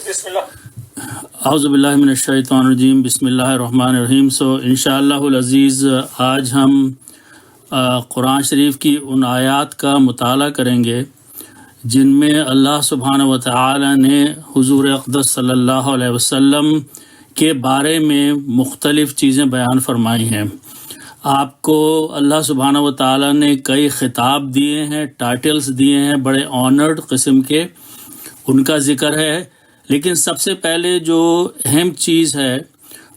بسم اللہ. اعوذ باللہ من الشیطان الرجیم. بسم اللہ الرحمن الرحیم. انشاءاللہ العزیز آج ہم قرآن شریف کی ان آیات کا مطالعہ کریں گے جن میں اللہ سبحانہ و تعالی نے حضور اقدس صلی اللہ علیہ وسلم کے بارے میں مختلف چیزیں بیان فرمائی ہیں. آپ کو اللہ سبحانہ و تعالی نے کئی خطاب دیے ہیں، ٹائٹلز دیے ہیں، بڑے آنرڈ قسم کے، ان کا ذکر ہے. لیکن سب سے پہلے جو اہم چیز ہے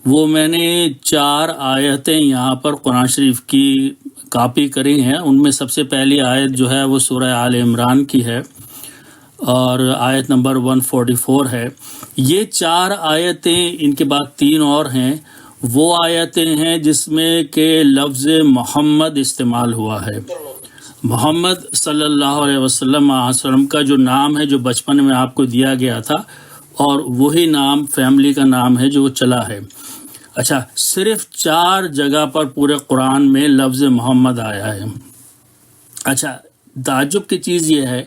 وہ میں نے 4 آیتیں یہاں پر قرآن شریف کی کاپی کری ہیں. ان میں سب سے پہلی آیت جو ہے وہ سورہ آل عمران کی ہے اور آیت نمبر 144 ہے. یہ 4 آیتیں، ان کے بعد 3 اور ہیں، وہ آیتیں ہیں جس میں کہ لفظ محمد استعمال ہوا ہے. محمد صلی اللہ علیہ وسلم کا جو نام ہے، جو بچپن میں آپ کو دیا گیا تھا، اور وہی نام فیملی کا نام ہے جو چلا ہے. اچھا، صرف 4 جگہ پر پورے قرآن میں لفظ محمد آیا ہے. اچھا، تعجب کی چیز یہ ہے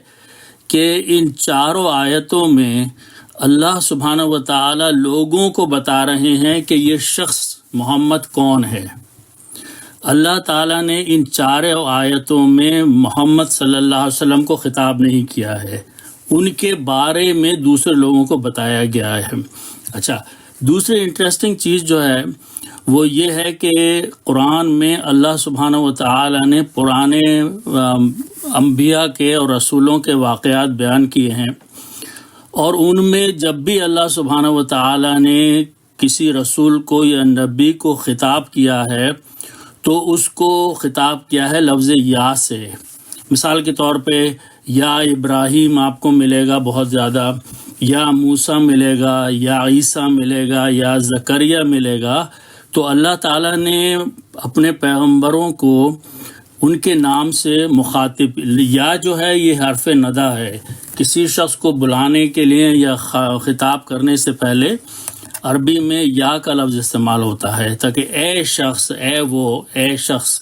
کہ ان 4 آیتوں میں اللہ سبحانہ و تعالی لوگوں کو بتا رہے ہیں کہ یہ شخص محمد کون ہے. اللہ تعالیٰ نے ان 4 آیتوں میں محمد صلی اللہ علیہ وسلم کو خطاب نہیں کیا ہے، ان کے بارے میں دوسرے لوگوں کو بتایا گیا ہے. اچھا، دوسری انٹرسٹنگ چیز جو ہے وہ یہ ہے کہ قرآن میں اللہ سبحانہ و تعالی نے پرانے انبیاء کے اور رسولوں کے واقعات بیان کیے ہیں، اور ان میں جب بھی اللہ سبحانہ و تعالی نے کسی رسول کو یا نبی کو خطاب کیا ہے تو اس کو خطاب کیا ہے لفظ یا سے. مثال کے طور پہ یا ابراہیم آپ کو ملے گا بہت زیادہ، یا موسیٰ ملے گا، یا عیسیٰ ملے گا، یا زکریا ملے گا. تو اللہ تعالیٰ نے اپنے پیغمبروں کو ان کے نام سے مخاطب، یا جو ہے یہ حرف ندا ہے، کسی شخص کو بلانے کے لیے یا خطاب کرنے سے پہلے عربی میں یا کا لفظ استعمال ہوتا ہے تاکہ اے شخص، اے وہ، اے شخص.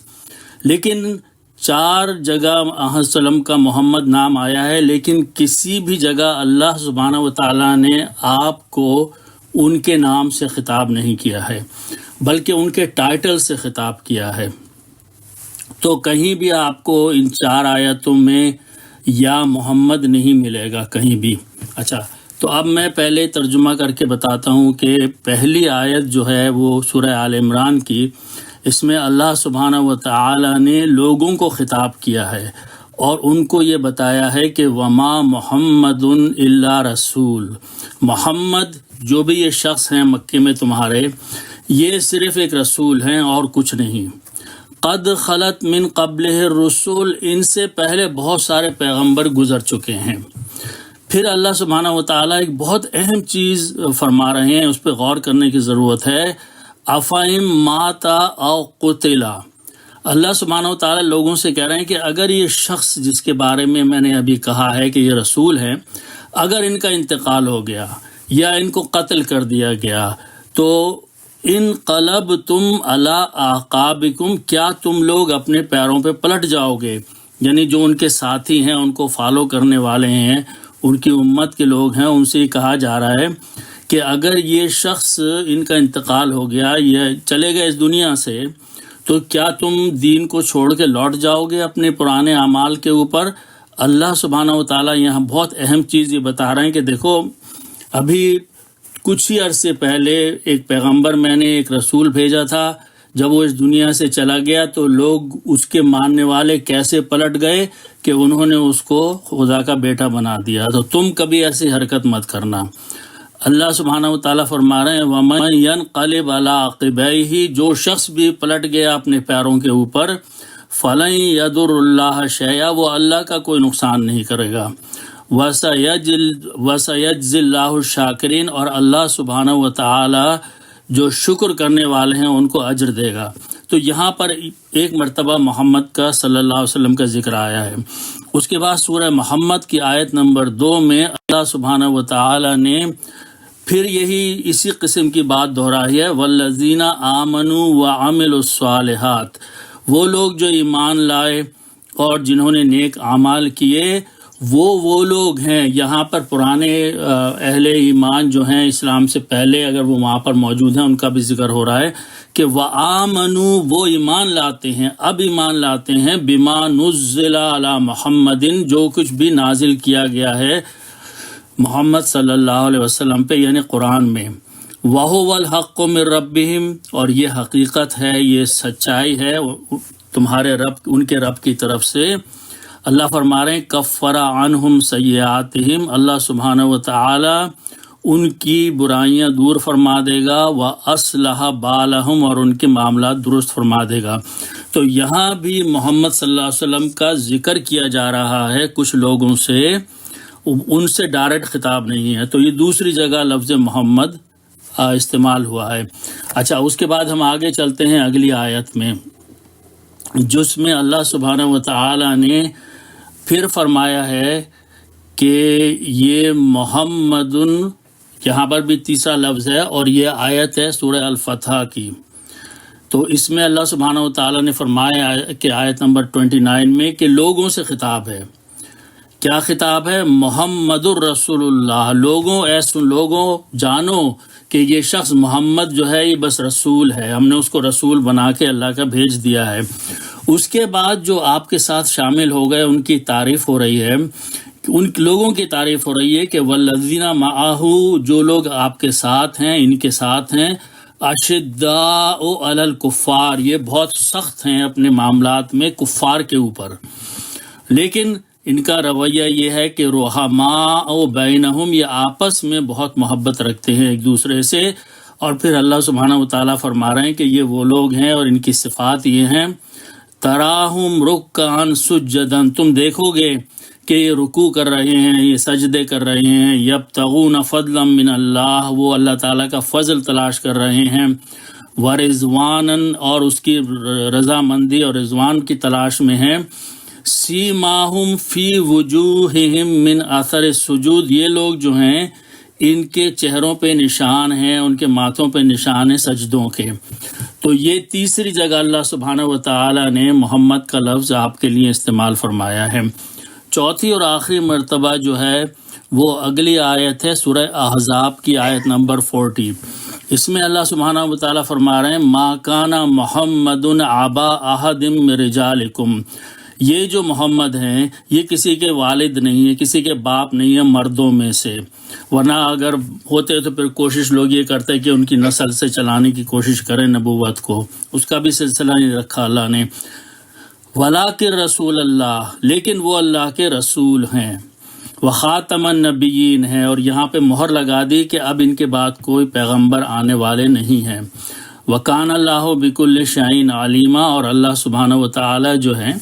لیکن 4 جگہ وسلم کا محمد نام آیا ہے، لیکن کسی بھی جگہ اللہ سبحانہ و تعالیٰ نے آپ کو ان کے نام سے خطاب نہیں کیا ہے بلکہ ان کے ٹائٹل سے خطاب کیا ہے. تو کہیں بھی آپ کو ان 4 آیتوں میں یا محمد نہیں ملے گا کہیں بھی. اچھا، تو اب میں پہلے ترجمہ کر کے بتاتا ہوں کہ پہلی آیت جو ہے وہ سورہ آل عمران کی، اس میں اللہ سبحانہ و تعالی نے لوگوں کو خطاب کیا ہے اور ان کو یہ بتایا ہے کہ وما محمد الا رسول، محمد جو بھی یہ شخص ہیں مکے میں تمہارے، یہ صرف ایک رسول ہیں اور کچھ نہیں. قد خلت من قبلہ الرسول، ان سے پہلے بہت سارے پیغمبر گزر چکے ہیں. پھر اللہ سبحانہ و تعالیٰ ایک بہت اہم چیز فرما رہے ہیں، اس پہ غور کرنے کی ضرورت ہے. افہم ماتا او قتلا، اللہ سبحانہ و تعالیٰ لوگوں سے کہہ رہے ہیں کہ اگر یہ شخص جس کے بارے میں میں نے ابھی کہا ہے کہ یہ رسول ہیں، اگر ان کا انتقال ہو گیا یا ان کو قتل کر دیا گیا تو انقلبتم علی اعقابکم، کیا تم لوگ اپنے پیروں پہ پلٹ جاؤ گے؟ یعنی جو ان کے ساتھی ہیں، ان کو فالو کرنے والے ہیں، ان کی امت کے لوگ ہیں، ان سے کہا جا رہا ہے کہ اگر یہ شخص ان کا انتقال ہو گیا، یہ چلے گئے اس دنیا سے، تو کیا تم دین کو چھوڑ کے لوٹ جاؤ گے اپنے پرانے اعمال کے اوپر؟ اللہ سبحانہ و تعالیٰ یہاں بہت اہم چیز یہ بتا رہے ہیں کہ دیکھو، ابھی کچھ ہی عرصے پہلے ایک پیغمبر، میں نے ایک رسول بھیجا تھا، جب وہ اس دنیا سے چلا گیا تو لوگ اس کے ماننے والے کیسے پلٹ گئے کہ انہوں نے اس کو خدا کا بیٹا بنا دیا. تو تم کبھی ایسی حرکت مت کرنا. اللہ سبحانہ و تعالیٰ فرما رہے ہیں وَمَن يَنْقَلِبْ عَلَىٰ عَقِبَيْهِ، جو شخص بھی پلٹ گیا اپنے پیروں کے اوپر، فَلَن يَضُرَّ اللَّهَ شَيْئًا، وہ اللہ کا کوئی نقصان نہیں کرے گا. وَسَيَجْزِي اللَّهُ الشَّاكِرِينَ، اور اللہ سبحانہ و تعالیٰ جو شکر کرنے والے ہیں ان کو اجر دے گا. تو یہاں پر ایک مرتبہ محمد کا صلی اللہ علیہ وسلم کا ذکر آیا ہے. اس کے بعد سورہ محمد کی آیت نمبر 2 میں اللہ سبحانہ و تعالیٰ نے پھر اسی قسم کی بات دہرائی ہے. والذین آمنوا وعملوا الصالحات، وہ لوگ جو ایمان لائے اور جنہوں نے نیک اعمال کیے، وہ لوگ ہیں یہاں پر پرانے اہل ایمان جو ہیں اسلام سے پہلے اگر وہ وہاں پر موجود ہیں ان کا بھی ذکر ہو رہا ہے کہ وآمنوا وہ ایمان لاتے ہیں، اب ایمان لاتے ہیں بما نزل علی محمد جو کچھ بھی نازل کیا گیا ہے محمد صلی اللہ علیہ وسلم پہ یعنی قرآن میں، وَهُوَ الْحَقُّ مِن رَبِّهِمْ اور یہ حقیقت ہے، یہ سچائی ہے تمہارے رب، ان کے رب کی طرف سے۔ اللہ فرما رہے ہیں کفر عنہم سیئاتہم، اللہ سبحانہ و تعالی ان کی برائیاں دور فرما دے گا، وَأَصْلَحَ بَالَهُمْ اور ان کے معاملات درست فرما دے گا۔ تو یہاں بھی محمد صلی اللہ علیہ وسلم کا ذکر کیا جا رہا ہے کچھ لوگوں سے، ان سے ڈائریکٹ خطاب نہیں ہے، تو یہ دوسری جگہ لفظ محمد استعمال ہوا ہے۔ اچھا، اس کے بعد ہم آگے چلتے ہیں اگلی آیت میں، جس میں اللہ سبحانہ و تعالی نے پھر فرمایا ہے کہ یہ محمد، یہاں پر بھی تیسرا لفظ ہے اور یہ آیت ہے سورہ الفتح کی۔ تو اس میں اللہ سبحانہ و تعالی نے فرمایا کہ آیت نمبر 29 میں کہ لوگوں سے خطاب ہے۔ کیا خطاب ہے؟ محمد الرسول اللہ، لوگوں جانو کہ یہ شخص محمد جو ہے یہ بس رسول ہے، ہم نے اس کو رسول بنا کے اللہ کا بھیج دیا ہے۔ اس کے بعد جو آپ کے ساتھ شامل ہو گئے ان کی تعریف ہو رہی ہے، ان لوگوں کی تعریف ہو رہی ہے کہ والذین معہ، جو لوگ آپ کے ساتھ ہیں، ان کے ساتھ ہیں، اشداء علی الکفار، یہ بہت سخت ہیں اپنے معاملات میں کفار کے اوپر، لیکن ان کا رویہ یہ ہے کہ رحماء بینہم، یہ آپس میں بہت محبت رکھتے ہیں ایک دوسرے سے۔ اور پھر اللہ سبحانہ و تعالیٰ فرما رہے ہیں کہ یہ وہ لوگ ہیں اور ان کی صفات یہ ہیں، تراہم رکعا سجدا، تم دیکھو گے کہ یہ رکوع کر رہے ہیں، یہ سجدے کر رہے ہیں، یبتغون فضلا من اللہ، وہ اللہ تعالیٰ کا فضل تلاش کر رہے ہیں، ورضوانا، اور اس کی رضامندی اور رضوان کی تلاش میں ہیں، سیماہم فی وجوہہم من اثر السجود، یہ لوگ جو ہیں ان کے چہروں پہ نشان ہیں، ان کے ماتھوں پہ نشان ہیں سجدوں کے۔ تو یہ تیسری جگہ اللہ سبحانہ و تعالی نے محمد کا لفظ آپ کے لیے استعمال فرمایا ہے۔ چوتھی اور آخری مرتبہ جو ہے وہ اگلی آیت ہے سورہ احزاب کی آیت نمبر 40۔ اس میں اللہ سبحانہ و تعالی فرما رہے ہیں ما کان محمد ابا احد من رجالکم، یہ جو محمد ہیں یہ کسی کے والد نہیں ہے، کسی کے باپ نہیں ہے مردوں میں سے، ورنہ اگر ہوتے تو پھر کوشش لوگ یہ کرتے کہ ان کی نسل سے چلانے کی کوشش کریں نبوت کو، اس کا بھی سلسلہ نہیں رکھا اللہ نے۔ ولاکن رسول اللہ، لیکن وہ اللہ کے رسول ہیں، وخاتم النبیین ہیں، اور یہاں پہ مہر لگا دی کہ اب ان کے بعد کوئی پیغمبر آنے والے نہیں ہیں۔ وکان اللہ بکل شیء علیما، اور اللہ سبحانہ و تعالی جو ہیں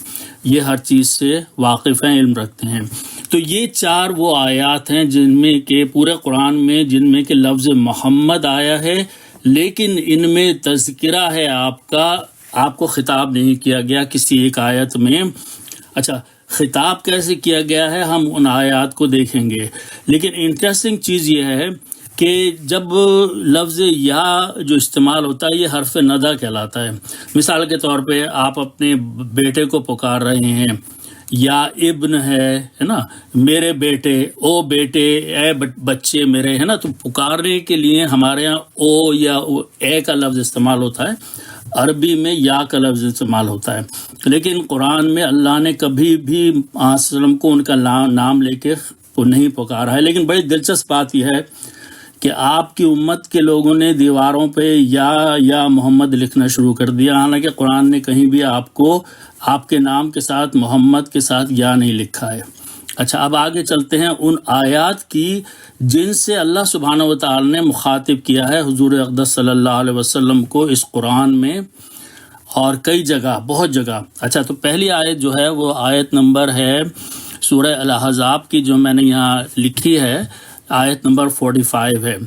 یہ ہر چیز سے واقف ہیں، علم رکھتے ہیں۔ تو یہ چار وہ آیات ہیں جن میں کہ پورے قرآن میں جن میں کہ لفظ محمد آیا ہے، لیکن ان میں تذکرہ ہے آپ کو خطاب نہیں کیا گیا کسی ایک آیت میں۔ اچھا، خطاب کیسے کیا گیا ہے ہم ان آیات کو دیکھیں گے، لیکن انٹرسٹنگ چیز یہ ہے کہ جب لفظ یا جو استعمال ہوتا ہے یہ حرف نداء کہلاتا ہے۔ مثال کے طور پہ آپ اپنے بیٹے کو پکار رہے ہیں، یا ابن ہے نا، میرے بیٹے، او بیٹے، اے بچے میرے، ہے نا، تو پکارنے کے لیے ہمارے ہاں او یا اے کا لفظ استعمال ہوتا ہے، عربی میں یا کا لفظ استعمال ہوتا ہے، لیکن قرآن میں اللہ نے کبھی بھی وسلم کو ان کا نام لے کے نہیں پکارا ہے۔ لیکن بڑی دلچسپ بات یہ ہے کہ آپ کی امت کے لوگوں نے دیواروں پہ یا محمد لکھنا شروع کر دیا، حالانکہ قرآن نے کہیں بھی آپ کو آپ کے نام کے ساتھ محمد کے ساتھ یا نہیں لکھا ہے۔ اچھا، اب آگے چلتے ہیں ان آیات کی جن سے اللہ سبحانہ و تعالی نے مخاطب کیا ہے حضور اقدس صلی اللہ علیہ وسلم کو اس قرآن میں، اور کئی جگہ، بہت جگہ۔ اچھا، تو پہلی آیت جو ہے وہ آیت نمبر ہے سورہ الاحزاب کی، جو میں نے یہاں لکھی ہے، آیت نمبر 45 ہے۔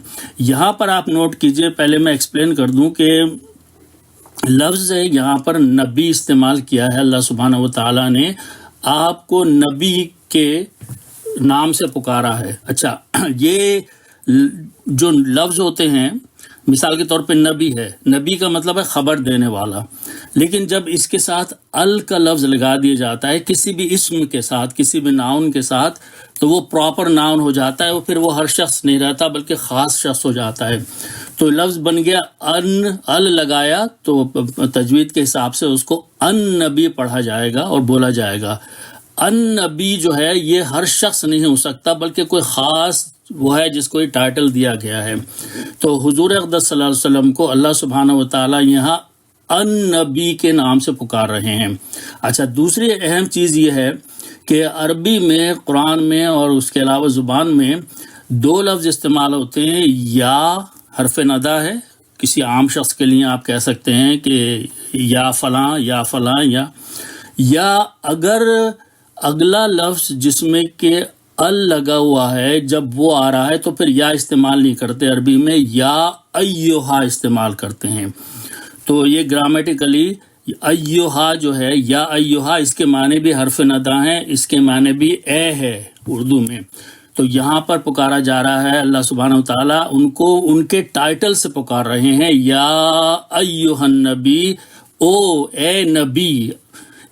یہاں پر آپ نوٹ کیجئے، پہلے میں ایکسپلین کر دوں کہ لفظ یہاں پر نبی استعمال کیا ہے، اللہ سبحانہ و تعالیٰ نے آپ کو نبی کے نام سے پکارا ہے۔ اچھا، یہ جو لفظ ہوتے ہیں مثال کے طور پہ نبی ہے، نبی کا مطلب ہے خبر دینے والا، لیکن جب اس کے ساتھ ال کا لفظ لگا دیا جاتا ہے کسی بھی اسم کے ساتھ، کسی بھی ناؤن کے ساتھ، تو وہ پراپر ناؤن ہو جاتا ہے، وہ پھر وہ ہر شخص نہیں رہتا بلکہ خاص شخص ہو جاتا ہے۔ تو لفظ بن گیا ال لگایا تو تجوید کے حساب سے اس کو ان نبی پڑھا جائے گا اور بولا جائے گا۔ ان نبی جو ہے یہ ہر شخص نہیں ہو سکتا بلکہ کوئی خاص وہ ہے جس کو یہ ٹائٹل دیا گیا ہے۔ تو حضور اقدس صلی اللہ علیہ وسلم کو اللہ سبحانہ و تعالیٰ یہاں ان نبی کے نام سے پکار رہے ہیں۔ اچھا، دوسری اہم چیز یہ ہے کہ عربی میں، قرآن میں اور اس کے علاوہ زبان میں دو لفظ استعمال ہوتے ہیں۔ یا حرف ندا ہے، کسی عام شخص کے لیے آپ کہہ سکتے ہیں کہ یا فلاں یا فلاں، یا اگر اگلا لفظ جس میں کہ ال لگا ہوا ہے جب وہ آ رہا ہے تو پھر یا استعمال نہیں کرتے، عربی میں یا ایہا استعمال کرتے ہیں۔ تو یہ گرامیٹیکلی ایہا جو ہے، یا ایہا، اس کے معنی بھی حرف ندا ہیں، اس کے معنی بھی اے ہے اردو میں۔ تو یہاں پر پکارا جا رہا ہے اللہ سبحانہ و تعالیٰ ان کو ان کے ٹائٹل سے پکار رہے ہیں، یا ایہا النبی، او اے نبی،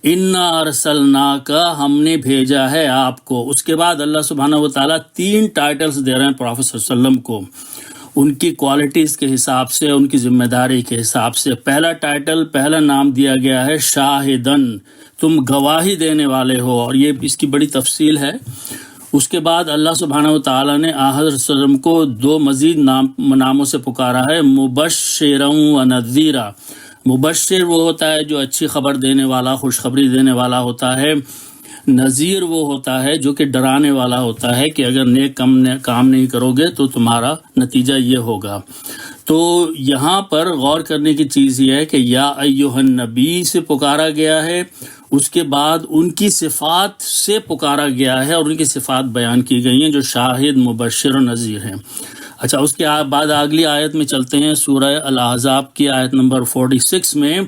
انا ارسلناک، ہم نے بھیجا ہے آپ کو۔ اس کے بعد اللہ سبحانہ و تعالیٰ 3 ٹائٹلز دے رہے ہیں پروفیٹ صلی اللہ علیہ وسلم کو، ان کی کوالٹیز کے حساب سے، ان کی ذمہ داری کے حساب سے۔ پہلا ٹائٹل، پہلا نام دیا گیا ہے شاہدن، تم گواہی دینے والے ہو، اور یہ اس کی بڑی تفصیل ہے۔ اس کے بعد اللہ سبحانہ و تعالیٰ نے حضرت صلی اللہ علیہ وسلم کو 2 مزید ناموں سے پکارا ہے، مبشرا و نذیرا۔ مبشر وہ ہوتا ہے جو اچھی خبر دینے والا، خوشخبری دینے والا ہوتا ہے۔ نذیر وہ ہوتا ہے جو کہ ڈرانے والا ہوتا ہے کہ اگر نیک کام نہیں کرو گے تو تمہارا نتیجہ یہ ہوگا۔ تو یہاں پر غور کرنے کی چیز یہ ہے کہ یا ایھا النبی سے پکارا گیا ہے، اس کے بعد ان کی صفات سے پکارا گیا ہے اور ان کی صفات بیان کی گئی ہیں جو شاہد، مبشر و نذیر ہیں۔ اچھا، اس کے بعد اگلی آیت میں چلتے ہیں، سورہ الاحزاب کی آیت نمبر 46 میں۔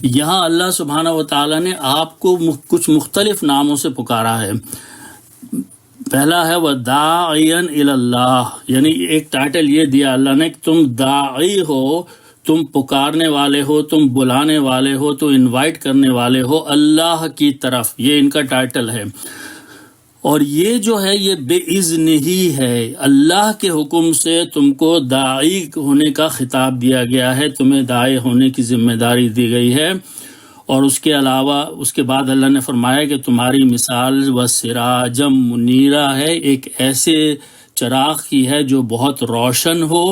یہاں اللہ سبحانہ و تعالیٰ نے آپ کو کچھ مختلف ناموں سے پکارا ہے۔ پہلا ہے وَدَاعِيًا إِلَى اللَّهِ، یعنی ایک ٹائٹل یہ دیا اللہ نے کہ تم داعی ہو، تم پکارنے والے ہو، تم بلانے والے ہو، تو انوائٹ کرنے والے ہو اللہ کی طرف، یہ ان کا ٹائٹل ہے۔ اور یہ جو ہے یہ بے اذن ہی ہے، اللہ کے حکم سے تم کو داعی ہونے کا خطاب دیا گیا ہے، تمہیں داعی ہونے کی ذمہ داری دی گئی ہے۔ اور اس کے علاوہ اس کے بعد اللہ نے فرمایا کہ تمہاری مثال وسراجم منیرہ ہے، ایک ایسے چراغ کی ہے جو بہت روشن ہو،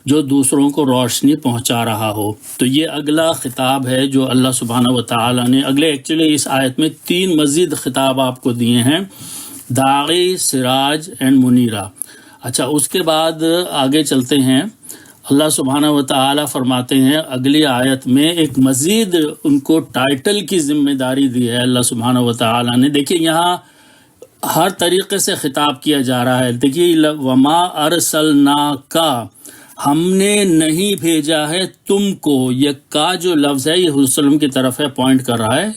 جو دوسروں کو روشنی پہنچا رہا ہو۔ تو یہ اگلا خطاب ہے جو اللہ سبحانہ و تعالیٰ نے ایکچولی اس آیت میں 3 مزید خطاب آپ کو دیے ہیں، داعی، سراج اینڈ منیرہ۔ اچھا، اس کے بعد آگے چلتے ہیں، اللہ سبحانہ و تعالیٰ فرماتے ہیں اگلی آیت میں، ایک مزید ان کو ٹائٹل کی ذمہ داری دی ہے اللہ سبحانہ و تعالیٰ نے۔ دیکھیے یہاں ہر طریقے سے خطاب کیا جا رہا ہے۔ دیکھیے وما ارسلناک، ہم نے نہیں بھیجا ہے تم کو، یہ کا جو لفظ ہے یہ حضور صلی اللہ علیہ وسلم کی طرف ہے، پوائنٹ کر رہا ہے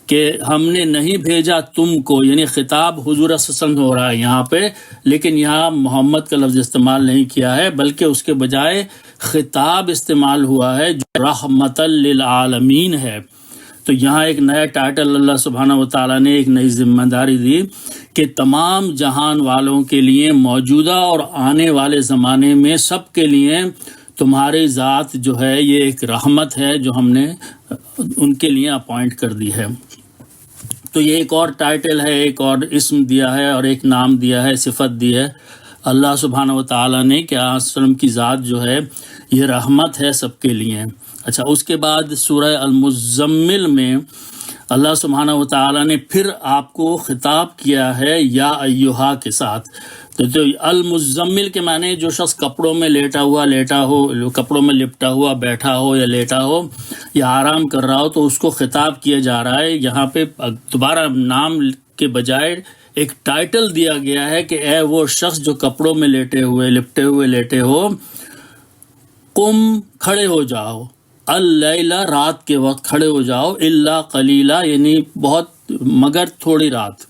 کہ ہم نے نہیں بھیجا تم کو، یعنی خطاب حضور صلی اللہ علیہ وسلم ہو رہا ہے یہاں پہ، لیکن یہاں محمد کا لفظ استعمال نہیں کیا ہے بلکہ اس کے بجائے خطاب استعمال ہوا ہے جو رحمت للعالمین ہے۔ تو یہاں ایک نیا ٹائٹل اللہ سبحانہ و تعالیٰ نے، ایک نئی ذمہ داری دی کہ تمام جہان والوں کے لیے، موجودہ اور آنے والے زمانے میں سب کے لیے تمہاری ذات جو ہے یہ ایک رحمت ہے جو ہم نے ان کے لیے اپوائنٹ کر دی ہے۔ تو یہ ایک اور ٹائٹل ہے، ایک اور اسم دیا ہے اور ایک نام دیا ہے، صفت دی ہے اللہ سبحانہ و تعالیٰ نے کہ آپ وسلم کی ذات جو ہے یہ رحمت ہے سب کے لیے۔ اچھا، اس کے بعد سورہ المزمل میں اللہ سبحانہ و تعالیٰ نے پھر آپ کو خطاب کیا ہے یا ایھا کے ساتھ۔ تو المزمل کے معنی جو شخص کپڑوں میں لیٹا ہو، کپڑوں میں لپٹا ہوا بیٹھا ہو یا لیٹا ہو یا آرام کر رہا ہو، تو اس کو خطاب کیا جا رہا ہے۔ یہاں پہ دوبارہ نام کے بجائے ایک ٹائٹل دیا گیا ہے کہ اے وہ شخص جو کپڑوں میں لپٹے ہوئے لیٹے ہو، قم، کھڑے ہو جاؤ، اللیلہ، رات کے وقت کھڑے ہو جاؤ، الا قلیلا، یعنی بہت مگر تھوڑی رات۔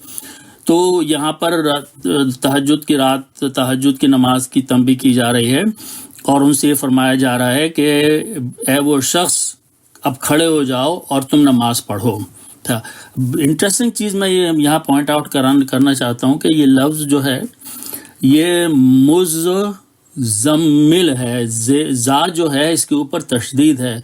تو یہاں پر تہجد کی نماز کی تنبیہ کی جا رہی ہے، اور ان سے یہ فرمایا جا رہا ہے کہ اے وہ شخص اب کھڑے ہو جاؤ اور تم نماز پڑھو. تھا انٹرسٹنگ چیز میں یہ یہاں پوائنٹ آؤٹ کرنا چاہتا ہوں کہ یہ لفظ جو ہے یہ مزمل ہے. زا جو ہے اس کے اوپر تشدید ہے.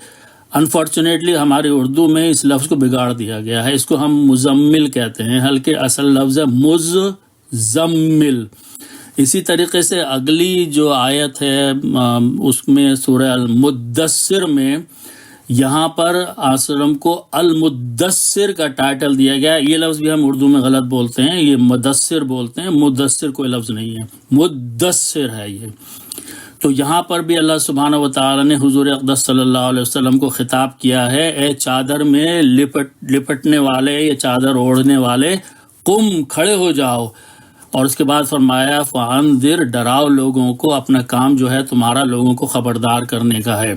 انفارچونیٹلی ہماری اردو میں اس لفظ کو بگاڑ دیا گیا ہے، اس کو ہم مزمل کہتے ہیں، حالانکہ اصل لفظ ہے مزمل. اسی طریقے سے اگلی جو آیت ہے اس میں سورہ المدثر میں یہاں پر وسلم کو المدثر کا ٹائٹل دیا گیا. یہ لفظ بھی ہم اردو میں غلط بولتے ہیں، یہ مدثر بولتے ہیں، مدثر کوئی لفظ نہیں ہے، مدثر ہے یہ. تو یہاں پر بھی اللہ سبحانہ و تعالی نے حضور اقدس صلی اللہ علیہ وسلم کو خطاب کیا ہے، اے چادر میں لپٹنے والے یا چادر اوڑھنے والے، قم کھڑے ہو جاؤ. اور اس کے بعد فرمایا فانذر، ڈراؤ لوگوں کو، اپنا کام جو ہے تمہارا لوگوں کو خبردار کرنے کا ہے.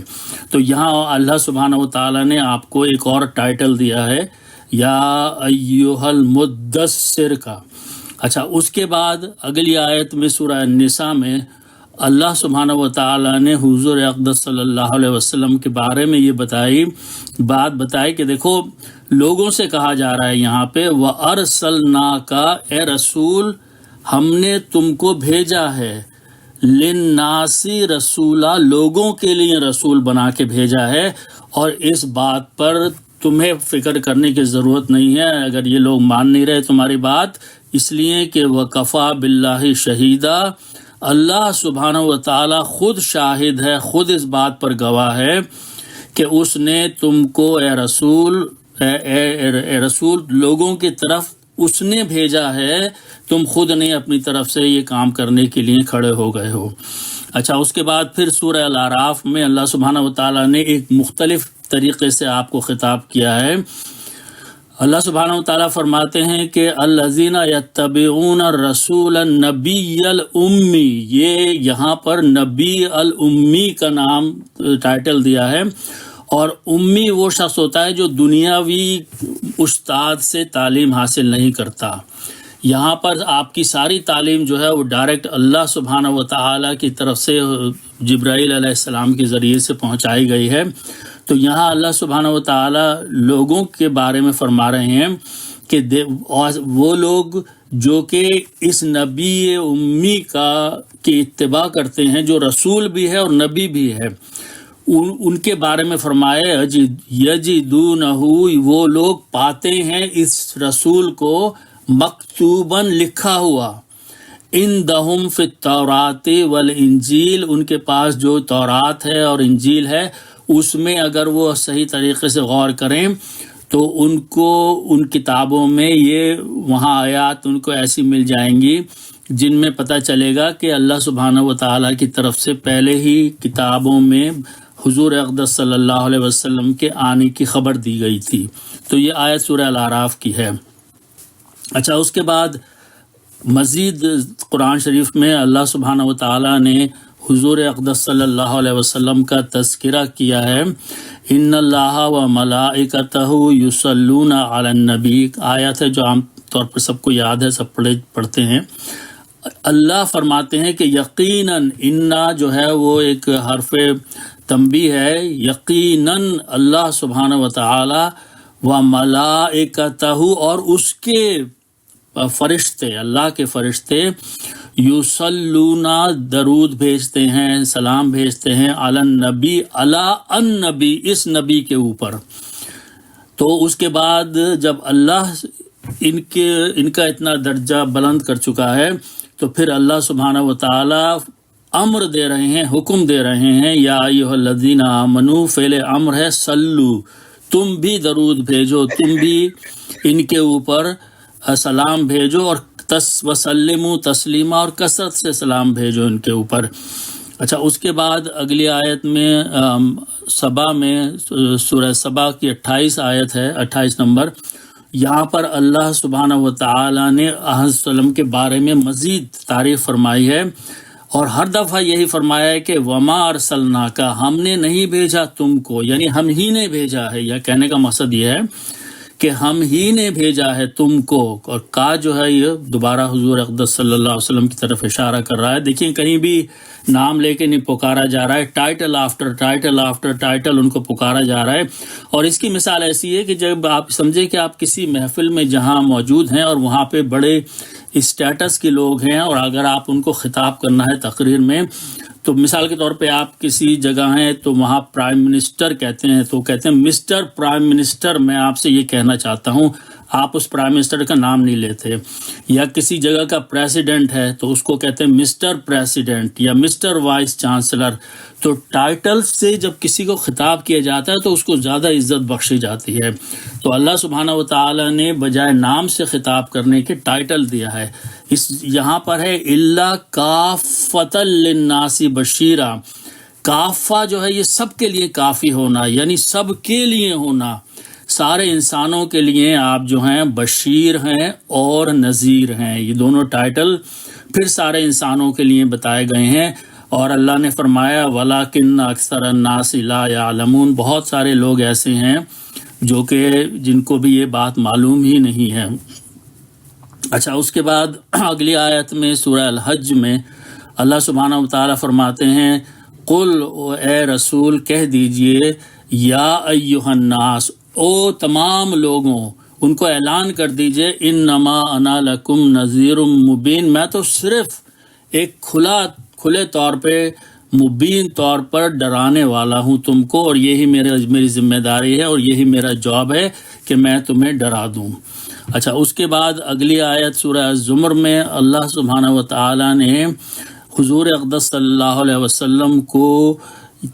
تو یہاں اللہ سبحانہ و تعالی نے آپ کو ایک اور ٹائٹل دیا ہے یا ایھا المدثر کا. اچھا، اس کے بعد اگلی آیت میں سورہ النساء میں اللہ سبحانہ و تعالی نے حضور اقدس صلی اللہ علیہ وسلم کے بارے میں یہ بات بتائی کہ دیکھو لوگوں سے کہا جا رہا ہے یہاں پہ وَأَرْسَلْنَاكَ، اے رسول ہم نے تم کو بھیجا ہے، لِلنَّاسِ رسولا، لوگوں کے لیے رسول بنا کے بھیجا ہے. اور اس بات پر تمہیں فکر کرنے کی ضرورت نہیں ہے اگر یہ لوگ مان نہیں رہے تمہاری بات، اس لیے کہ وَكَفَى بِاللَّهِ شَهِيدًا، اللہ سبحانہ و تعالی خود شاہد ہے، خود اس بات پر گواہ ہے کہ اس نے تم کو اے رسول لوگوں کی طرف اس نے بھیجا ہے، تم خود نے اپنی طرف سے یہ کام کرنے کے لیے کھڑے ہو گئے ہو. اچھا، اس کے بعد پھر سورہ الاعراف میں اللہ سبحانہ و تعالی نے ایک مختلف طریقے سے آپ کو خطاب کیا ہے. اللہ سبحانہ و تعالیٰ فرماتے ہیں کہ الذین یتبعون الرسول النبی الامی، یہ یہاں پر نبی الامی کا نام ٹائٹل دیا ہے. اور امی وہ شخص ہوتا ہے جو دنیاوی استاد سے تعلیم حاصل نہیں کرتا. یہاں پر آپ کی ساری تعلیم جو ہے وہ ڈائریکٹ اللہ سبحانہ و تعالیٰ کی طرف سے جبرائیل علیہ السلام کے ذریعے سے پہنچائی گئی ہے. تو یہاں اللہ سبحانہ و تعالیٰ لوگوں کے بارے میں فرما رہے ہیں کہ وہ لوگ جو کہ اس نبی امی کی اتباع کرتے ہیں، جو رسول بھی ہے اور نبی بھی ہے، ان کے بارے میں فرمائے یجدونہ، وہ لوگ پاتے ہیں اس رسول کو مکتوباً لکھا ہوا، عندہم فی التوراۃ والانجیل، ان کے پاس جو تورات ہے اور انجیل ہے اس میں اگر وہ صحیح طریقے سے غور کریں تو ان کو ان کتابوں میں یہ وہاں آیات ان کو ایسی مل جائیں گی جن میں پتہ چلے گا کہ اللہ سبحانہ و تعالیٰ کی طرف سے پہلے ہی کتابوں میں حضور اقدس صلی اللہ علیہ وسلم کے آنے کی خبر دی گئی تھی. تو یہ آیت سورہ الاعراف کی ہے. اچھا، اس کے بعد مزید قرآن شریف میں اللہ سبحانہ و تعالیٰ نے حضور اقدس صلی اللہ علیہ وسلم کا تذکرہ کیا ہے. ان اللہ و ملائکتہ یصلون علی النبی، آیت ہے جو عام طور پر سب کو یاد ہے، سب پڑھتے ہیں. اللہ فرماتے ہیں کہ یقیناً، انا جو ہے وہ ایک حرف تنبیہ ہے، یقیناً اللہ سبحانہ و تعالی و ملائکتہ، اور اس کے فرشتے، اللہ کے فرشتے، یصلون، درود بھیجتے ہیں، سلام بھیجتے ہیں، علی النبی، علی النبی، اس نبی کے اوپر. تو اس کے بعد جب اللہ ان کا اتنا درجہ بلند کر چکا ہے تو پھر اللہ سبحانہ و تعالی امر دے رہے ہیں، حکم دے رہے ہیں، یا ایھا الذین آمنوا، فعل امر ہے، صلو، تم بھی درود بھیجو، تم بھی ان کے اوپر سلام بھیجو، اور وسلموا تسلیما، اور کثرت سے سلام بھیجو ان کے اوپر. اچھا، اس کے بعد اگلی آیت میں سبا میں سورہ سبا کی 28 آیت ہے، 28 نمبر. یہاں پر اللہ سبحانہ و تعالی نے احد وسلم کے بارے میں مزید تعریف فرمائی ہے، اور ہر دفعہ یہی فرمایا ہے کہ وما ارسلناک، ہم نے نہیں بھیجا تم کو، یعنی ہم ہی نے بھیجا ہے. یہ کہنے کا مقصد یہ ہے کہ ہم ہی نے بھیجا ہے تم کو، اور کا جو ہے یہ دوبارہ حضور اقدس صلی اللہ علیہ وسلم کی طرف اشارہ کر رہا ہے. دیکھیں کہیں بھی نام لے کے نہیں پکارا جا رہا ہے، title after title after title ان کو پکارا جا رہا ہے. اور اس کی مثال ایسی ہے کہ جب آپ سمجھیں کہ آپ کسی محفل میں جہاں موجود ہیں اور وہاں پہ بڑے اسٹیٹس کے لوگ ہیں، اور اگر آپ ان کو خطاب کرنا ہے تقریر میں، تو مثال کے طور پہ آپ کسی جگہ ہیں تو وہاں پرائم منسٹر کہتے ہیں تو کہتے ہیں مسٹر پرائم منسٹر، میں آپ سے یہ کہنا چاہتا ہوں. آپ اس پرائم منسٹر کا نام نہیں لیتے. یا کسی جگہ کا پریزیڈنٹ ہے تو اس کو کہتے ہیں مسٹر پریزیڈنٹ یا مسٹر وائس چانسلر. تو ٹائٹل سے جب کسی کو خطاب کیا جاتا ہے تو اس کو زیادہ عزت بخشی جاتی ہے. تو اللہ سبحانہ و تعالی نے بجائے نام سے خطاب کرنے کے ٹائٹل دیا ہے. یہاں پر ہے الا کافۃ للناس بشیرا. کافہ جو ہے یہ سب کے لیے کافی ہونا، یعنی سب کے لیے ہونا، سارے انسانوں کے لیے آپ جو ہیں بشیر ہیں اور نذیر ہیں. یہ دونوں ٹائٹل پھر سارے انسانوں کے لیے بتائے گئے ہیں. اور اللہ نے فرمایا وَلَٰكِنَّ أَكْثَرَ النَّاسِ لَا يَعْلَمُونَ. بہت سارے لوگ ایسے ہیں جو کہ جن کو بھی یہ بات معلوم ہی نہیں ہے. اچھا، اس کے بعد اگلی آیت میں سورہ الحج میں اللہ سبحانہ و تعالیٰ فرماتے ہیں قل، اے رسول کہہ دیجئے، یا ایھا الناس، او تمام لوگوں، ان کو اعلان کر دیجئے انما انا لکم نذیر مبین، میں تو صرف ایک کھلے طور پہ مبین طور پر ڈرانے والا ہوں تم کو، اور یہی میری ذمہ داری ہے اور یہی میرا جاب ہے کہ میں تمہیں ڈرا دوں. اچھا، اس کے بعد اگلی آیت سورہ الزمر میں اللہ سبحانہ و تعالیٰ نے حضور اقدس صلی اللہ علیہ وسلم کو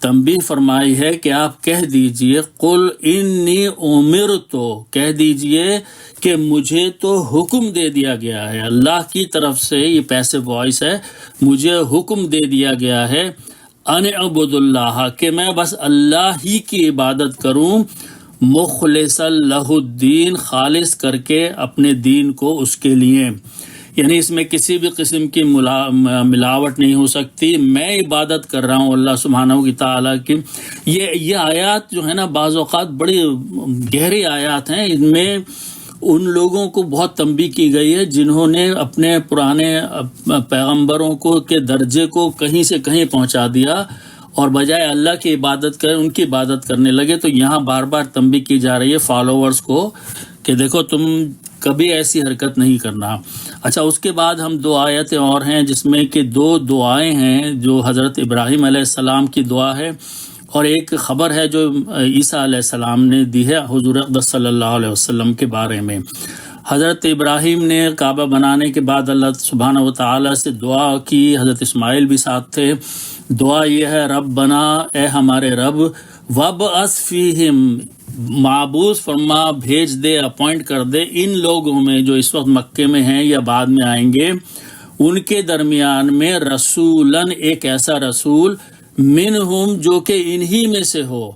تنبیہ فرمائی ہے کہ آپ کہہ دیجئے قل انی امرت، کہہ دیجئے کہ مجھے تو حکم دے دیا گیا ہے اللہ کی طرف سے، یہ پیسو وائس ہے، مجھے حکم دے دیا گیا ہے ان اعبد اللہ، کہ میں بس اللہ ہی کی عبادت کروں، مخلصا لہ الدین، خالص کر کے اپنے دین کو اس کے لیے، یعنی اس میں کسی بھی قسم کی ملاوٹ نہیں ہو سکتی. میں عبادت کر رہا ہوں اللہ سبحانہ و تعالیٰ کی. یہ آیات جو ہے نا بعض اوقات بڑی گہری آیات ہیں. ان میں ان لوگوں کو بہت تنبیہ کی گئی ہے جنہوں نے اپنے پرانے پیغمبروں کو کے درجے کو کہیں سے کہیں پہنچا دیا اور بجائے اللہ کی عبادت کریں ان کی عبادت کرنے لگے. تو یہاں بار بار تنبیہ کی جا رہی ہے فالوورز کو کہ دیکھو تم کبھی ایسی حرکت نہیں کرنا. اچھا، اس کے بعد ہم دو آیتیں اور ہیں جس میں کہ دو دعائیں ہیں جو حضرت ابراہیم علیہ السلام کی دعا ہے، اور ایک خبر ہے جو عیسیٰ علیہ السلام نے دی ہے حضور اقدس صلی اللہ علیہ وسلم کے بارے میں. حضرت ابراہیم نے کعبہ بنانے کے بعد اللہ سبحانہ و تعالیٰ سے دعا کی، حضرت اسماعیل بھی ساتھ تھے. دعا یہ ہے ربنا، اے ہمارے رب، وابعث فیہم، معبوس فرما، بھیج دے، اپوائنٹ کر دے ان لوگوں میں جو اس وقت مکے میں ہیں یا بعد میں آئیں گے، ان کے درمیان میں رسولاً، ایک ایسا رسول، منہم، جو کہ انہی میں سے ہو،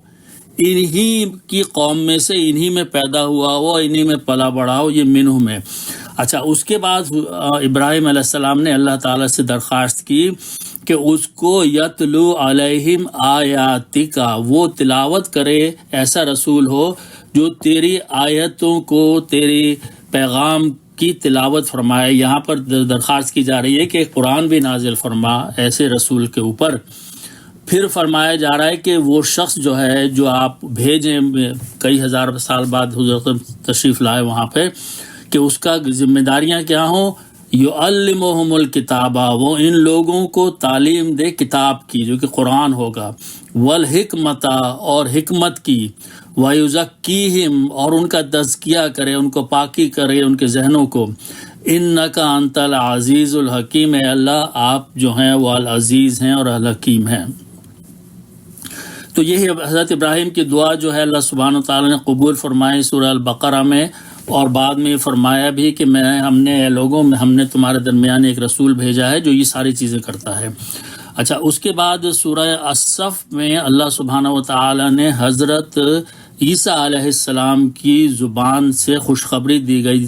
انہی کی قوم میں سے، انہی میں پیدا ہوا ہو، انہی میں پلا بڑھا ہو، یہ منہم ہے. اچھا، اس کے بعد ابراہیم علیہ السلام نے اللہ تعالیٰ سے درخواست کی کہ اس کو یتلو علیہم آیاتک، وہ تلاوت کرے، ایسا رسول ہو جو تیری آیتوں کو، تیری پیغام کی تلاوت فرمائے. یہاں پر درخواست کی جا رہی ہے کہ قرآن بھی نازل فرما ایسے رسول کے اوپر. پھر فرمایا جا رہا ہے کہ وہ شخص جو ہے جو آپ بھیجیں کئی ہزار سال بعد حضور تشریف لائے وہاں پہ، کہ اس کا ذمہ داریاں کیا ہوں، یعلمہم الکتابہ، وہ ان لوگوں کو تعلیم دے کتاب کی جو کہ قرآن ہوگا، والحکمت، اور حکمت کی، ویزکیہم، اور ان کا تزکیہ کرے، ان کو پاکی کرے ان کے ذہنوں کو، انک انت العزیز الحکیم، اے اللہ آپ جو ہیں وہ العزیز ہیں اور الحکیم ہیں. تو یہ حضرت ابراہیم کی دعا جو ہے اللہ سبحانہ وتعالی نے قبول فرمائی سورہ البقرہ میں، اور بعد میں فرمایا بھی کہ ہم نے تمہارے درمیان ایک رسول بھیجا ہے جو یہ ساری چیزیں کرتا ہے. اچھا، اس کے بعد سورہ الصف میں اللہ سبحانہ وتعالی نے حضرت عیسیٰ علیہ السلام کی زبان سے خوشخبری دی گئی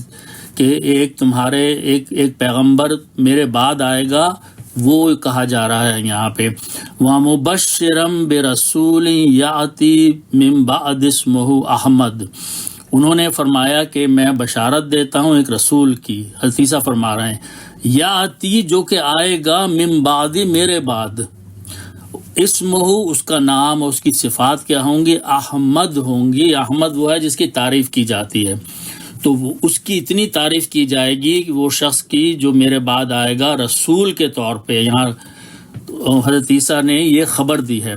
کہ ایک تمہارے ایک پیغمبر میرے بعد آئے گا، وہ کہا جا رہا ہے یہاں پہ وَمُبَشِّرًا بِرَسُولٍ يَأْتِي مِن بَعْدِ اسْمُهُ احمد، انہوں نے فرمایا کہ میں بشارت دیتا ہوں ایک رسول کی. حضرت عیسیٰ فرما رہے ہیں یاتی جو کہ آئے گا من بعد میرے بعد، اسمہ اس کا نام اور اس کی صفات کیا ہوں گی؟ احمد ہوں گی. احمد وہ ہے جس کی تعریف کی جاتی ہے، تو اس کی اتنی تعریف کی جائے گی کہ وہ شخص کی جو میرے بعد آئے گا رسول کے طور پہ. یہاں حضرت عیسیٰ نے یہ خبر دی ہے.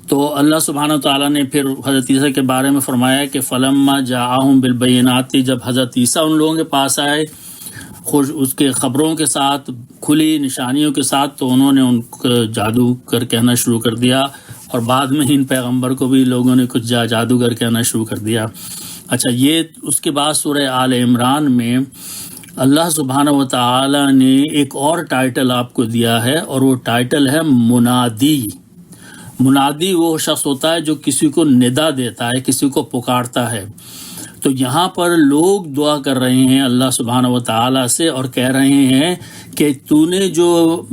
تو اللہ سبحانہ تعالیٰ نے پھر حضرت عیسیٰ کے بارے میں فرمایا کہ فلما جاءہم بالبینات، جب حضرت عیسیٰ ان لوگوں کے پاس آئے اس کے خبروں کے ساتھ، کھلی نشانیوں کے ساتھ، تو انہوں نے ان کو جادو کر کہنا شروع کر دیا، اور بعد میں ان پیغمبر کو بھی لوگوں نے کچھ جادوگر کہنا شروع کر دیا. اچھا، یہ اس کے بعد سورہ آل عمران میں اللہ سبحانہ و تعالی نے ایک اور ٹائٹل آپ کو دیا ہے، اور وہ ٹائٹل ہے منادی. منادی وہ شخص ہوتا ہے جو کسی کو ندا دیتا ہے، کسی کو پکارتا ہے. تو یہاں پر لوگ دعا کر رہے ہیں اللہ سبحانہ و تعالی سے اور کہہ رہے ہیں کہ تو نے جو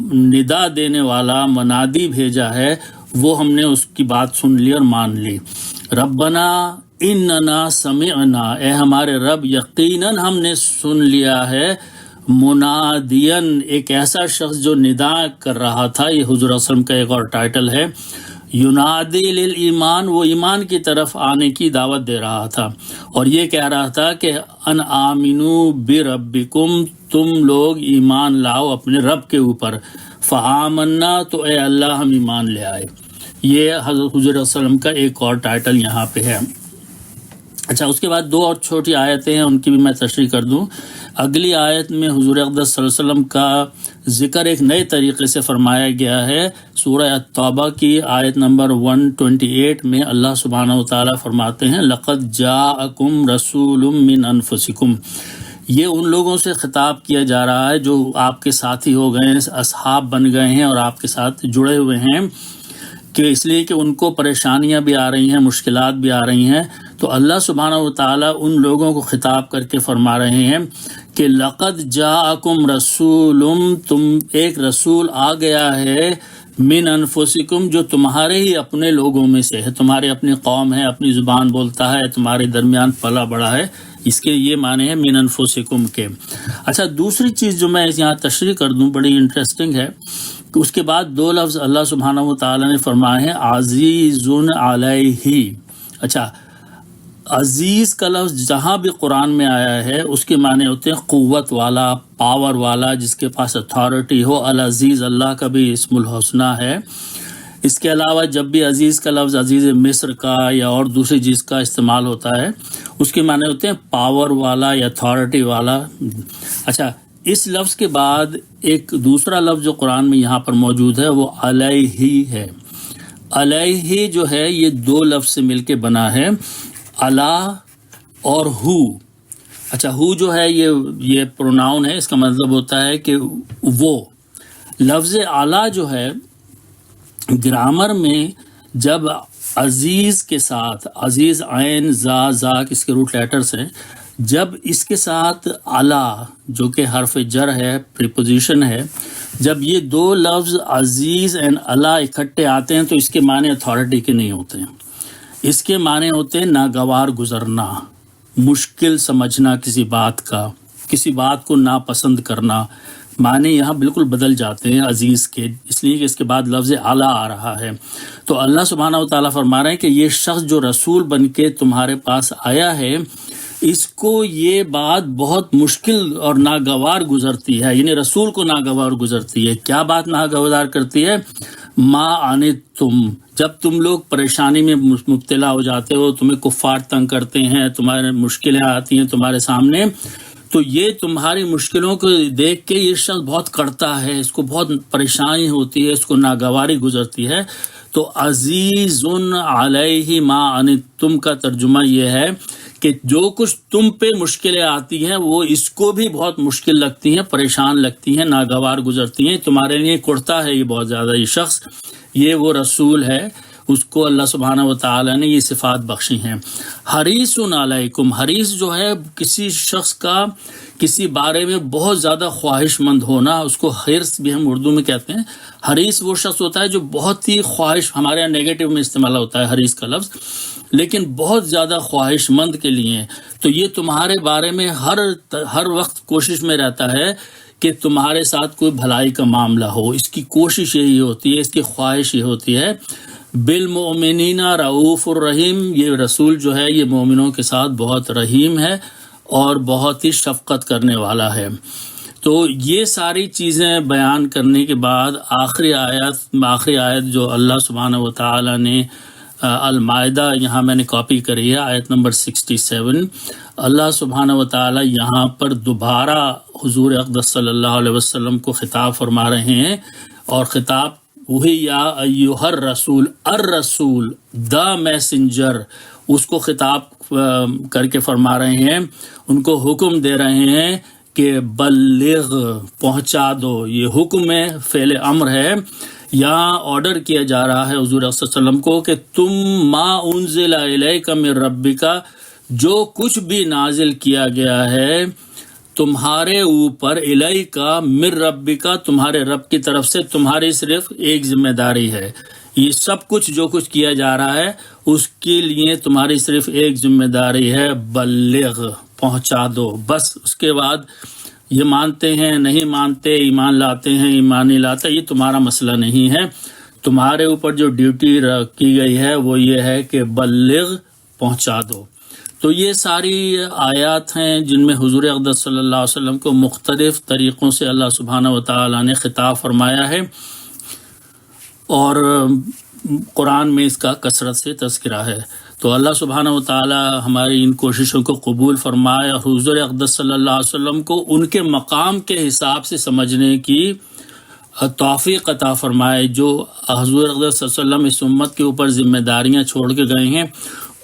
ندا دینے والا منادی بھیجا ہے وہ ہم نے اس کی بات سن لی اور مان لی. ربنا اننا سمعنا، اے ہمارے رب یقیناً ہم نے سن لیا ہے منادین، ایک ایسا شخص جو ندا کر رہا تھا. یہ حضور صلی اللہ علیہ وسلم کا ایک اور ٹائٹل ہے. ینادی للایمان، وہ ایمان کی طرف آنے کی دعوت دے رہا تھا، اور یہ کہہ رہا تھا کہ ان آمنو بربکم، تم لوگ ایمان لاؤ اپنے رب کے اوپر. فآمنا، تو اے اللہ ہم ایمان لے آئے. یہ حضرت حضور صلی اللہ علیہ وسلم کا ایک اور ٹائٹل یہاں پہ ہے. اچھا، اس کے بعد دو اور چھوٹی آیتیں ہیں، ان کی بھی میں تشریح کر دوں. اگلی آیت میں حضور اقدس صلی اللہ علیہ وسلم کا ذکر ایک نئے طریقے سے فرمایا گیا ہے. سورہ التوبہ کی آیت نمبر 128 میں اللہ سبحانہ و تعالیٰ فرماتے ہیں لقد جاءکم رسول من انفسکم. یہ ان لوگوں سے خطاب کیا جا رہا ہے جو آپ کے ساتھی ہو گئے ہیں، اصحاب بن گئے ہیں اور آپ کے ساتھ جڑے ہوئے ہیں، کہ اس لیے کہ ان کو پریشانیاں بھی آ رہی ہیں، مشکلات بھی آ رہی ہیں. تو اللہ سبحانہ و تعالیٰ ان لوگوں کو خطاب کر کے فرما رہے ہیں کہ لقد جاءکم رسول، تم ایک رسول آ گیا ہے من انفسکم، جو تمہارے ہی اپنے لوگوں میں سے ہے، تمہارے اپنی قوم ہے، اپنی زبان بولتا ہے، تمہارے درمیان پلا بڑا ہے. اس کے یہ معنی ہے من انفسکم کے. اچھا، دوسری چیز جو میں یہاں تشریح کر دوں، بڑی انٹرسٹنگ ہے، کہ اس کے بعد دو لفظ اللہ سبحانہ و تعالیٰ نے فرمائے ہیں عزیز علیہ. اچھا، عزیز کا لفظ جہاں بھی قرآن میں آیا ہے اس کے معنی ہوتے ہیں قوت والا، پاور والا، جس کے پاس اتھارٹی ہو. العزیز اللہ کا بھی اسم الحسنہ ہے. اس کے علاوہ جب بھی عزیز کا لفظ عزیز مصر کا یا اور دوسری چیز کا استعمال ہوتا ہے اس کے معنی ہوتے ہیں پاور والا یا اتھارٹی والا. اچھا، اس لفظ کے بعد ایک دوسرا لفظ جو قرآن میں یہاں پر موجود ہے وہ علیہ ہے. علیہ جو ہے یہ دو لفظ سے مل کے بنا ہے، اللہ اور ہو. اچھا، ہو جو ہے یہ پروناؤن ہے، اس کا مطلب ہوتا ہے کہ وہ. لفظ اعلیٰ جو ہے گرامر میں جب عزیز کے ساتھ، عزیز عین زا اس کے روٹ لیٹرز ہیں، جب اس کے ساتھ اعلیٰ جو کہ حرف جر ہے، پریپوزیشن ہے، جب یہ دو لفظ عزیز اینڈ اعلیٰ اکٹھے آتے ہیں تو اس کے معنی اتھارٹی کے نہیں ہوتے ہیں. اس کے معنی ہوتے ہیں ناگوار گزرنا، مشکل سمجھنا کسی بات کا، کسی بات کو ناپسند کرنا. معنی یہاں بالکل بدل جاتے ہیں عزیز کے، اس لیے کہ اس کے بعد لفظ اعلیٰ آ رہا ہے. تو اللہ سبحانہ و تعالیٰ فرما رہے ہیں کہ یہ شخص جو رسول بن کے تمہارے پاس آیا ہے اس کو یہ بات بہت مشکل اور ناگوار گزرتی ہے، یعنی رسول کو ناگوار گزرتی ہے. کیا بات ناگوار کرتی ہے؟ ما انتم، جب تم لوگ پریشانی میں مبتلا ہو جاتے ہو، تمہیں کفار تنگ کرتے ہیں، تمہارے مشکلیں آتی ہیں تمہارے سامنے، تو یہ تمہاری مشکلوں کو دیکھ کے یہ شخص بہت کڑتا ہے، اس کو بہت پریشانی ہوتی ہے، اس کو ناگواری گزرتی ہے. تو عزیز علیہ ما انتم کا ترجمہ یہ ہے کہ جو کچھ تم پہ مشکلیں آتی ہیں وہ اس کو بھی بہت مشکل لگتی ہیں، پریشان لگتی ہیں، ناگوار گزرتی ہیں. تمہارے لیے کڑتا ہے یہ بہت زیادہ. یہ شخص، یہ وہ رسول ہے، اس کو اللہ سبحانہ و تعالیٰ نے یہ صفات بخشی ہیں۔ حریص علیکم، حریص جو ہے کسی شخص کا کسی بارے میں بہت زیادہ خواہش مند ہونا، اس کو حرص بھی ہم اردو میں کہتے ہیں۔ حریص وہ شخص ہوتا ہے جو بہت ہی خواہش، ہمارے یہاں نیگیٹو میں استعمال ہوتا ہے حریص کا لفظ، لیکن بہت زیادہ خواہش مند کے لیے، تو یہ تمہارے بارے میں ہر وقت کوشش میں رہتا ہے کہ تمہارے ساتھ کوئی بھلائی کا معاملہ ہو، اس کی کوشش یہی ہوتی ہے، اس کی خواہش یہ ہوتی ہے۔ بالمؤمنین رؤوف الرحیم، یہ رسول جو ہے یہ مومنوں کے ساتھ بہت رحیم ہے اور بہت ہی شفقت کرنے والا ہے۔ تو یہ ساری چیزیں بیان کرنے کے بعد آخری آیت جو اللہ سبحانہ و تعالیٰ نے المائدہ، یہاں میں نے کاپی کری ہے، آیت نمبر 67، اللہ سبحانہ و تعالیٰ یہاں پر دوبارہ حضور اقدس صلی اللہ علیہ وسلم کو خطاب فرما رہے ہیں، اور خطاب وہی یا ایھا الرسول، الرسول دا میسنجر، اس کو خطاب کر کے فرما رہے ہیں، ان کو حکم دے رہے ہیں کہ بلغ، پہنچا دو۔ یہ حکم ہے، فعل امر ہے، یہاں آرڈر کیا جا رہا ہے حضور صلی اللہ علیہ وسلم کو کہ تم ما انزل الیک من ربک، جو کچھ بھی نازل کیا گیا ہے تمہارے اوپر، الیک من ربک، تمہارے رب کی طرف سے، تمہاری صرف ایک ذمہ داری ہے۔ یہ سب کچھ جو کچھ کیا جا رہا ہے اس کے لیے تمہاری صرف ایک ذمہ داری ہے، بلغ، پہنچا دو، بس۔ اس کے بعد یہ مانتے ہیں نہیں مانتے، ایمان لاتے ہیں ایمان نہیں لاتے، یہ تمہارا مسئلہ نہیں ہے۔ تمہارے اوپر جو ڈیوٹی کی گئی ہے وہ یہ ہے کہ بلغ، پہنچا دو۔ تو یہ ساری آیات ہیں جن میں حضور اقدس صلی اللہ علیہ وسلم کو مختلف طریقوں سے اللہ سبحانہ و تعالیٰ نے خطاب فرمایا ہے، اور قرآن میں اس کا کثرت سے تذکرہ ہے۔ تو اللہ سبحانہ و تعالیٰ ہماری ان کوششوں کو قبول فرمائے، اور حضور اقدس صلی اللہ علیہ وسلم کو ان کے مقام کے حساب سے سمجھنے کی توفیق عطا فرمائے۔ جو حضور اقدس صلی اللہ علیہ وسلم اس امت کے اوپر ذمہ داریاں چھوڑ کے گئے ہیں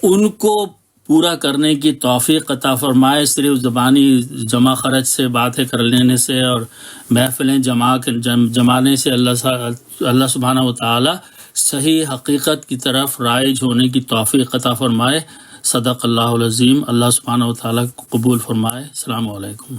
ان کو پورا کرنے کی توفیق عطا فرمائے۔ صرف زبانی جمع خرچ سے باتیں کر لینے سے اور محفلیں جمانے سے اللہ سبحانہ و تعالیٰ صحیح حقیقت کی طرف رائج ہونے کی توفیق عطا فرمائے۔ صدق اللہ العظیم۔ اللہ سبحانہ و تعالیٰ قبول فرمائے۔ السلام علیکم۔